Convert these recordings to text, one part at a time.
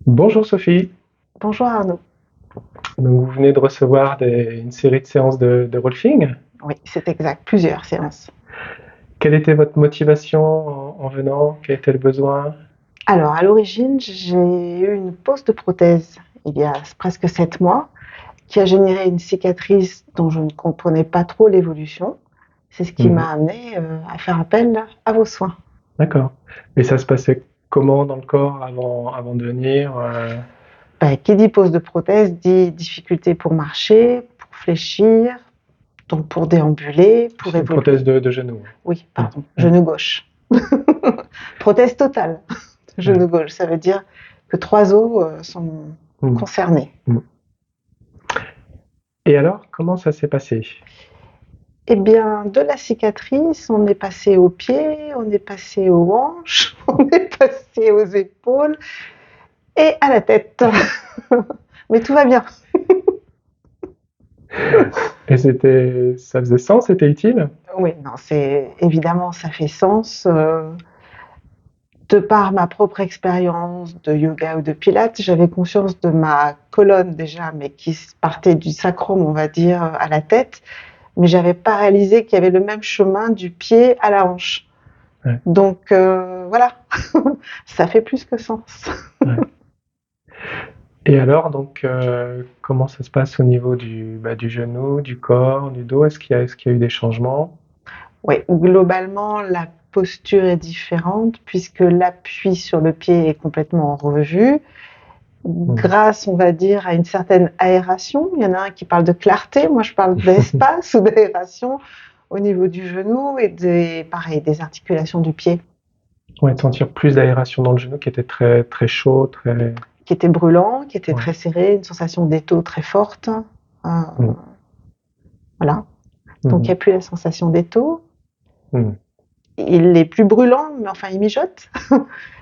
Bonjour Sophie, Bonjour Arnaud. donc vous venez de recevoir une série de séances de rolfing. Oui, c'est exact, plusieurs séances. Quelle était votre motivation en venant? Quel était le besoin? Alors, à l'origine, j'ai eu une pose de prothèse il y a presque 7 mois qui a généré une cicatrice dont je ne comprenais pas trop l'évolution. C'est ce qui Mhm. m'a amené à faire appel à vos soins. D'accord. Et ça se passait comment dans le corps avant de venir? Qui dit pose de prothèse dit difficulté pour marcher, pour fléchir, donc pour déambuler, pour C'est une prothèse évoluer. de genou. Oui, pardon, Ouais. genou gauche. Prothèse totale, genou gauche. Ça veut dire que 3 os sont Mhm. concernés. Mhm. Et alors, comment ça s'est passé? Eh bien, de la cicatrice, on est passé aux pieds, on est passé aux hanches, on est passé aux épaules et à la tête. Mais tout va bien. Et ça faisait sens, c'était utile? Oui, non, c'est évidemment, ça fait sens. De par ma propre expérience de yoga ou de pilates, j'avais conscience de ma colonne déjà, mais qui partait du sacrum, on va dire, à la tête. Mais j'avais pas réalisé qu'il y avait le même chemin du pied à la hanche. Ouais. Donc voilà, ça fait plus que sens. Ouais. Et alors, donc, comment ça se passe au niveau du genou, du corps, du dos? Est-ce qu'il y a eu des changements? Oui, globalement, la posture est différente puisque l'appui sur le pied est complètement revu. Grâce, on va dire, à une certaine aération. Il y en a un qui parle de clarté, moi je parle d'espace ou d'aération au niveau du genou et des articulations du pied. Ouais, de sentir plus d'aération dans le genou qui était très, très chaud, très. Qui était brûlant, qui était Ouais. très serré, une sensation d'étau très forte. Mm. Voilà. Donc il n'y a plus la sensation d'étau. Mm. Il est plus brûlant, mais enfin il mijote.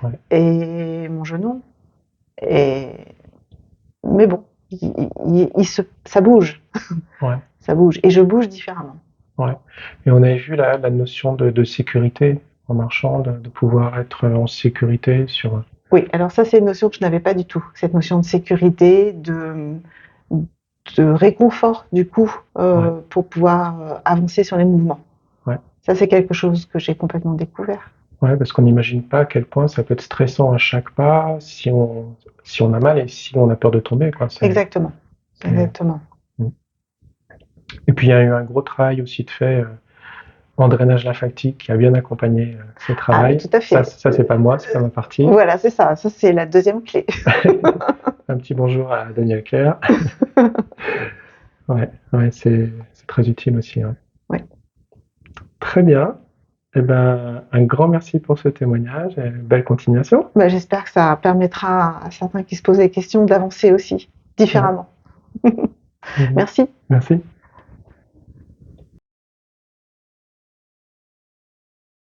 Ouais. Et mon genou. Et... Mais bon, ça bouge. Ouais. Ça bouge. Et je bouge différemment. Ouais. Et on avait vu la notion de sécurité en marchant, de pouvoir être en sécurité sur. Oui, alors ça, c'est une notion que je n'avais pas du tout. Cette notion de sécurité, de réconfort, du coup, pour pouvoir avancer sur les mouvements. Ouais. Ça, c'est quelque chose que j'ai complètement découvert. Ouais, parce qu'on n'imagine pas à quel point ça peut être stressant à chaque pas si on a mal et si on a peur de tomber, quoi. Exactement. Exactement. Et puis il y a eu un gros travail aussi de fait en drainage lymphatique qui a bien accompagné ce Ah, travail. tout à fait. Ça c'est pas moi, c'est pas ma partie. Voilà, c'est ça. Ça, c'est la deuxième clé. Un petit bonjour à Daniel Claire. Ouais, ouais, c'est très utile aussi. Ouais. Ouais. Très bien. Eh ben, un grand merci pour ce témoignage et belle continuation. Bah, j'espère que ça permettra à certains qui se posent des questions d'avancer aussi différemment. Mhm. Merci. Merci.